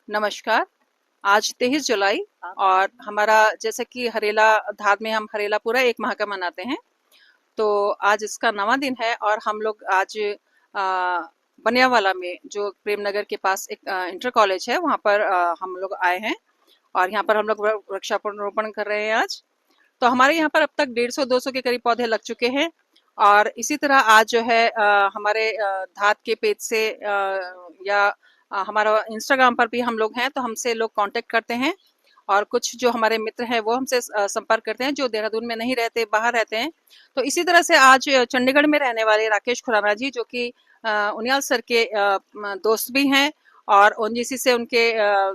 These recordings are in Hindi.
नमस्कार। आज 23 जुलाई और हमारा जैसे कि हरेला धार में हम हरेला पूरा 1 माह का मनाते हैं। तो आज इसका नवा दिन है और हम लोग आज बनियावाला में जो प्रेमनगर के पास एक इंटर कॉलेज है वहाँ पर हम लोग आए हैं और यहाँ पर हम लोग वृक्षारोपण कर रहे हैं आज। तो हमारे यहाँ पर अब तक 150-200 के करीब पौधे लग चुके हैं और इसी तरह आज जो है हमारे धात के पेज से या हमारा इंस्टाग्राम पर भी हम लोग हैं तो हमसे लोग कांटेक्ट करते हैं और कुछ जो हमारे मित्र हैं वो हमसे संपर्क करते हैं जो देहरादून में नहीं रहते, बाहर रहते हैं। तो इसी तरह से आज चंडीगढ़ में रहने वाले राकेश खुराना जी जो कि उनियाल सर के दोस्त भी हैं और ओएनजीसी से उनके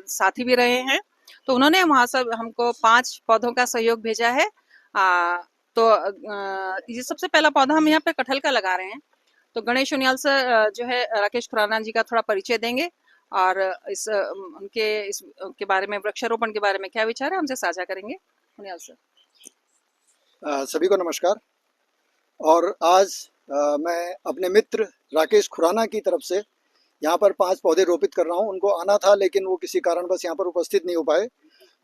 साथी भी रहे हैं। तो उन्होंने वहाँ से हमको 5 पौधों का सहयोग भेजा है। तो ये सबसे पहला पौधा हम यहाँ पे कटहल का लगा रहे हैं। तो गणेश उनियाल सर जो है राकेश खुराना जी का थोड़ा परिचय देंगे और उनके बारे में, वृक्षारोपण के बारे में क्या विचार है हमसे साझा करेंगे। उनियाल सर। सभी को नमस्कार। और आज मैं अपने मित्र राकेश खुराना की तरफ से यहाँ पर 5 पौधे रोपित कर रहा हूँ। उनको आना था लेकिन वो किसी कारणवश यहाँ पर उपस्थित नहीं हो पाए।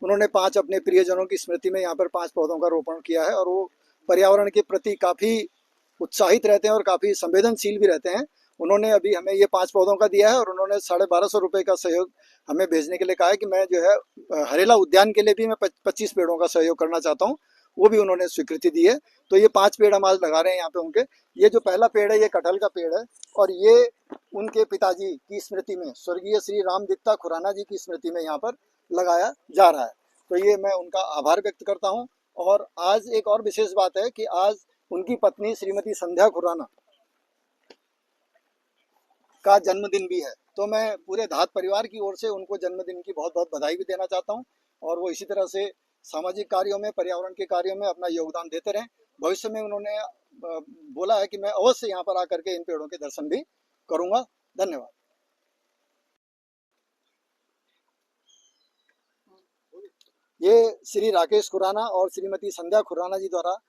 उन्होंने 5 अपने प्रियजनों की स्मृति में यहाँ पर 5 पौधों का रोपण किया है और वो पर्यावरण के प्रति काफ़ी उत्साहित रहते हैं और काफ़ी संवेदनशील भी रहते हैं। उन्होंने अभी हमें ये 5 पौधों का दिया है और उन्होंने 1250 रुपये का सहयोग हमें भेजने के लिए कहा है कि मैं जो है हरेला उद्यान के लिए भी मैं 25 पेड़ों का सहयोग करना चाहता हूँ। वो भी उन्होंने स्वीकृति दी है। तो ये 5 पेड़ हम आज लगा रहे हैं यहाँ पे उनके। ये जो पहला पेड़ है ये कटहल का पेड़ है और ये उनके पिताजी की स्मृति में, स्वर्गीय श्री रामदीप्ता खुराना जी की स्मृति में यहाँ पर लगाया जा रहा है। तो ये मैं उनका आभार व्यक्त करता हूँ। और आज एक और विशेष बात है कि आज उनकी पत्नी श्रीमती संध्या खुराना का जन्मदिन भी है। तो मैं पूरे धात परिवार की ओर से उनको जन्मदिन की बहुत बहुत बधाई भी देना चाहता हूँ और वो इसी तरह से सामाजिक कार्यों में, पर्यावरण के कार्यों में अपना योगदान देते रहें। भविष्य में उन्होंने बोला है कि मैं अवश्य यहाँ पर आकर के इन पेड़ों के दर्शन भी करूँगा। धन्यवाद। ये श्री राकेश खुराना और श्रीमती संध्या खुराना जी द्वारा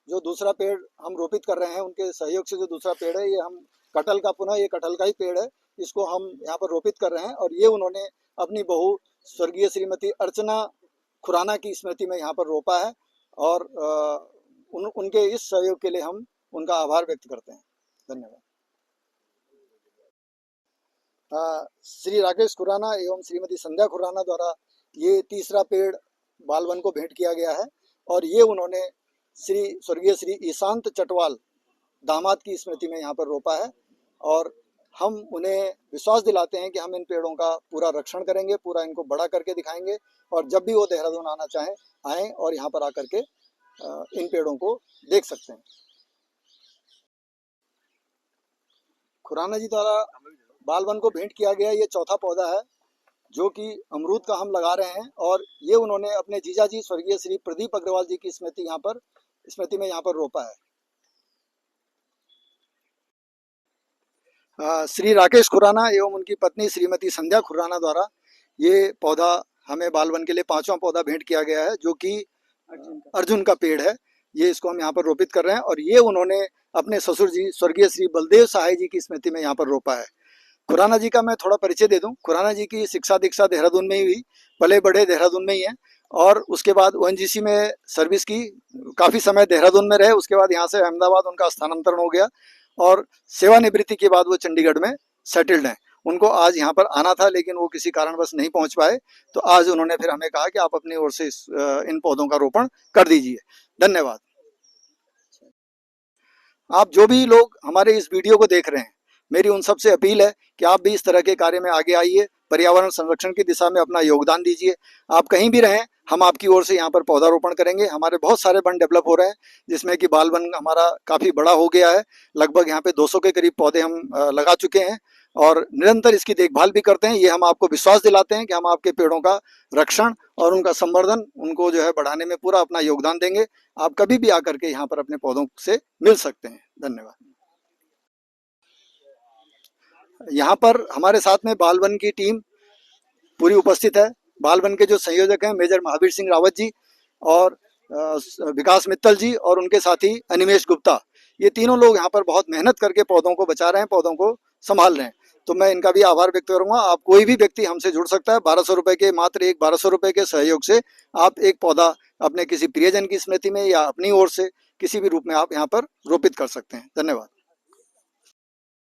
जो दूसरा पेड़ हम रोपित कर रहे हैं, उनके सहयोग से जो दूसरा पेड़ है ये हम कटहल का, पुनः ये कटहल का ही पेड़ है, इसको हम यहाँ पर रोपित कर रहे हैं। और ये उन्होंने अपनी बहू स्वर्गीय श्रीमती अर्चना खुराना की स्मृति में यहाँ पर रोपा है और उनके इस सहयोग के लिए हम उनका आभार व्यक्त करते हैं। धन्यवाद। श्री राकेश खुराना एवं श्रीमती संध्या खुराना द्वारा ये तीसरा पेड़ बालवन को भेंट किया गया है और ये उन्होंने स्वर्गीय श्री ईशांत चटवाल दामाद की स्मृति में यहाँ पर रोपा है। और हम उन्हें विश्वास दिलाते हैं कि हम इन पेड़ों का पूरा रक्षण करेंगे, पूरा इनको बड़ा करके दिखाएंगे और जब भी वो देहरादून आना चाहें आएँ और यहाँ पर आकर के इन पेड़ों को देख सकते हैं। खुराना जी द्वारा बालवन को भेंट किया गया ये चौथा पौधा है जो कि अमरूद का हम लगा रहे हैं और ये उन्होंने अपने जीजा जी स्वर्गीय श्री प्रदीप अग्रवाल जी की स्मृति में यहाँ पर रोपा है। श्री राकेश खुराना एवं उनकी पत्नी श्रीमती संध्या खुराना द्वारा ये पौधा हमें बालवन के लिए 5वां पौधा भेंट किया गया है जो कि अर्जुन का पेड़ है। ये इसको हम यहाँ पर रोपित कर रहे हैं और ये उन्होंने अपने ससुर जी स्वर्गीय श्री बलदेव सहाय जी की स्मृति में यहाँ पर रोपा है। खुराना जी का मैं थोड़ा परिचय दे दूं। खुराना जी की शिक्षा दीक्षा देहरादून में ही हुई, पले बढ़े देहरादून में ही है और उसके बाद ओएनजीसी में सर्विस की, काफ़ी समय देहरादून में रहे। उसके बाद यहाँ से अहमदाबाद उनका स्थानांतरण हो गया और सेवानिवृत्ति के बाद वो चंडीगढ़ में सेटल्ड हैं। उनको आज यहाँ पर आना था लेकिन वो किसी कारणवश नहीं पहुँच पाए। तो आज उन्होंने फिर हमें कहा कि आप अपनी ओर से इन पौधों का रोपण कर दीजिए। धन्यवाद। आप जो भी लोग हमारे इस वीडियो को देख रहे हैं, मेरी उन सबसे अपील है कि आप भी इस तरह के कार्य में आगे आइए, पर्यावरण संरक्षण की दिशा में अपना योगदान दीजिए। आप कहीं भी रहें, हम आपकी ओर से यहाँ पर पौधारोपण करेंगे। हमारे बहुत सारे वन डेवलप हो रहे हैं जिसमें कि बालवन हमारा काफ़ी बड़ा हो गया है। लगभग यहाँ पे 200 के करीब पौधे हम लगा चुके हैं और निरंतर इसकी देखभाल भी करते हैं। ये हम आपको विश्वास दिलाते हैं कि हम आपके पेड़ों का रक्षण और उनका संवर्धन, उनको जो है बढ़ाने में पूरा अपना योगदान देंगे। आप कभी भी आकर के यहाँ पर अपने पौधों से मिल सकते हैं। धन्यवाद। यहाँ पर हमारे साथ में बालवन की टीम पूरी उपस्थित है। बालवन के जो संयोजक हैं मेजर महावीर सिंह रावत जी और विकास मित्तल जी और उनके साथी अनिमेश गुप्ता, ये तीनों लोग यहाँ पर बहुत मेहनत करके पौधों को बचा रहे हैं, पौधों को संभाल रहे हैं। तो मैं इनका भी आभार व्यक्त करूंगा। आप कोई भी व्यक्ति हमसे जुड़ सकता है। 1200 रुपए के, मात्र एक 1200 रुपए के सहयोग से आप एक पौधा अपने किसी प्रियजन की स्मृति में या अपनी ओर से किसी भी रूप में आप यहाँ पर रोपित कर सकते हैं। धन्यवाद।